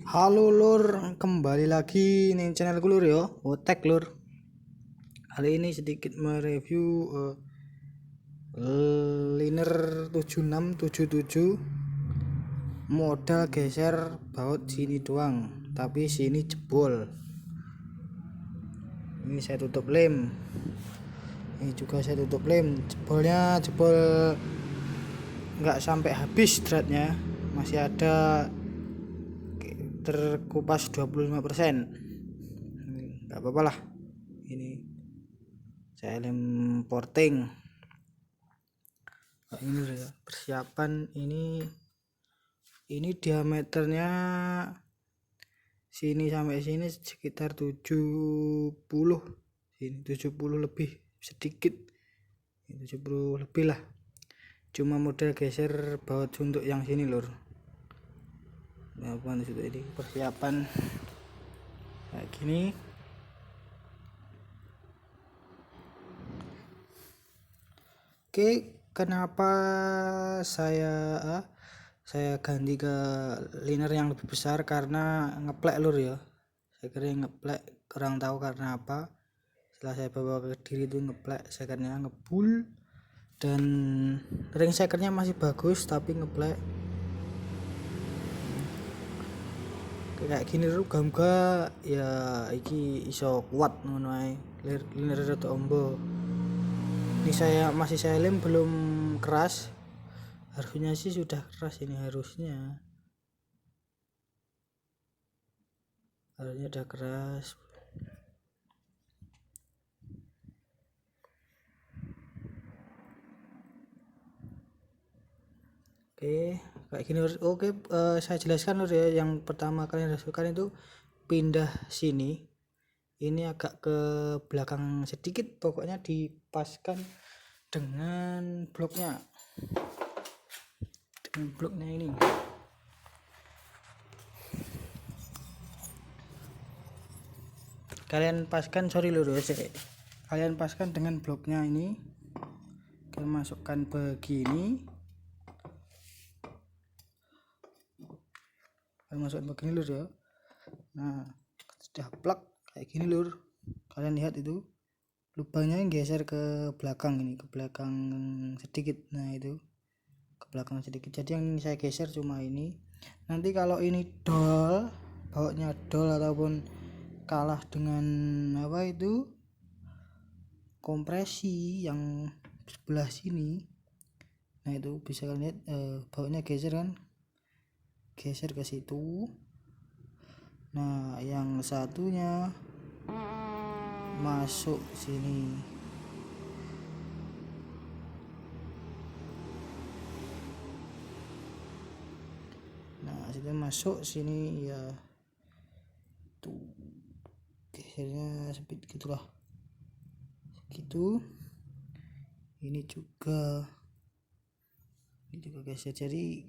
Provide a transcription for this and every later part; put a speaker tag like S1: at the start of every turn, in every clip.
S1: Halo lur, kembali lagi nih channelku lur ya, Otek lur. Kali ini sedikit mereview liner 7677 modal geser baut sini doang, tapi sini jebol. Ini saya tutup lem. Ini juga saya tutup lem. Jebolnya jebol nggak sampai habis threadnya, masih ada terkupas 25%. Nggak apa-apa lah. Ini saya lem porting. Ini ya persiapan. Ini diameternya sini sampai sini sekitar 70, sini 70 lebih sedikit, 70 lebih lah. Cuma model geser baut untuk yang sini lur. Nah, ini persiapan kayak gini. Oke, kenapa saya ganti ke liner yang lebih besar? Karena ngeplek lur ya. Saya kira ngeplek, kurang tahu karena apa. Setelah saya bawa ke diri itu ngeplek, sekernya ngebul, dan ring sekernya masih bagus tapi ngeplek kayak gini lur. Gamga ya iki iso kuat ngono ae. Liner rada ombo. Ini masih saya lem belum keras. Harusnya sih sudah keras, ini harusnya udah keras. Oke, kayak gini. Oke, saya jelaskan lur ya. Yang pertama kalian harus lakukan itu pindah sini, ini agak ke belakang sedikit, pokoknya dipaskan dengan bloknya ini. Kalian paskan, sorry lur ya, kalian paskan dengan bloknya ini. Kalian masukkan begini, lur ya. Nah, sudah plak kayak gini lur. Kalian lihat itu lubangnya geser ke belakang, ini ke belakang sedikit. Nah, itu ke belakang sedikit. Jadi yang saya geser cuma ini. Nanti kalau ini dol, bautnya dol ataupun kalah dengan apa itu kompresi yang sebelah sini, nah itu bisa kalian lihat bautnya geser kan, geser ke situ. Nah, yang satunya masuk sini. Nah, situ masuk sini ya. Tuh, gesernya speed gitulah. Gitu. Ini juga geser. Jadi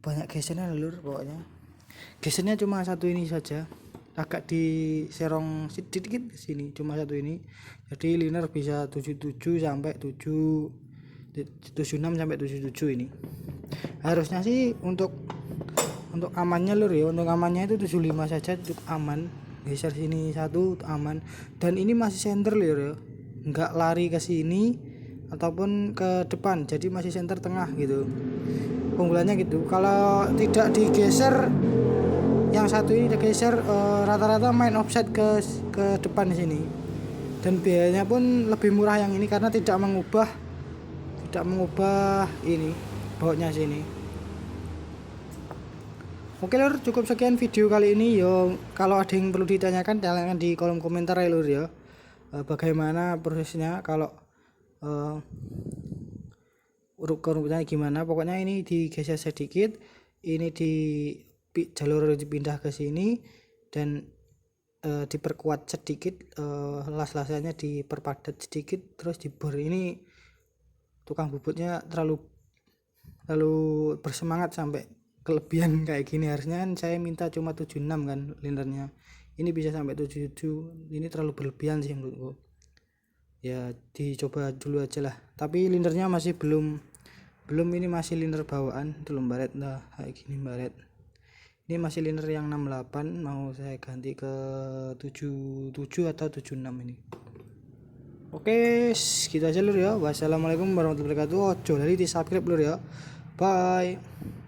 S1: banyak gesernya lur, pokoknya gesernya cuma satu ini saja, agak diserong sedikit sini, cuma satu ini. Jadi liner bisa 77 sampai 76 sampai 77 ini. Harusnya sih untuk amannya lur ya, untuk amannya itu 75 saja cukup aman. Geser sini satu aman, dan ini masih center lur ya, nggak lari ke sini ataupun ke depan, jadi masih center tengah gitu. Keunggulannya gitu. Kalau tidak digeser, yang satu ini digeser, rata-rata main offset ke depan sini, dan biayanya pun lebih murah yang ini karena tidak mengubah ini bautnya sini. Oke lur, cukup sekian video kali ini yo. Kalau ada yang perlu ditanyakan, tanyakan di kolom komentar ya lur ya. Bagaimana prosesnya kalau urut-urutnya gimana. Pokoknya ini digeser sedikit, ini di jalur dipindah ke sini, dan diperkuat sedikit, las-lasannya diperpadat sedikit, terus dibor. Ini tukang bubutnya terlalu bersemangat sampai kelebihan kayak gini. Harusnya kan saya minta cuma 76 kan linernya, ini bisa sampai 77. Ini terlalu berlebihan sih menurutku. Ya dicoba dulu aja lah, tapi linernya masih belum Belum, ini masih liner bawaan itu loh baret, nah kayak gini baret. Ini masih liner yang 68, mau saya ganti ke 77 atau 76 ini. Oke, gitu aja lur ya. Wassalamualaikum warahmatullahi wabarakatuh. Ojo lali di subscribe lur ya. Bye.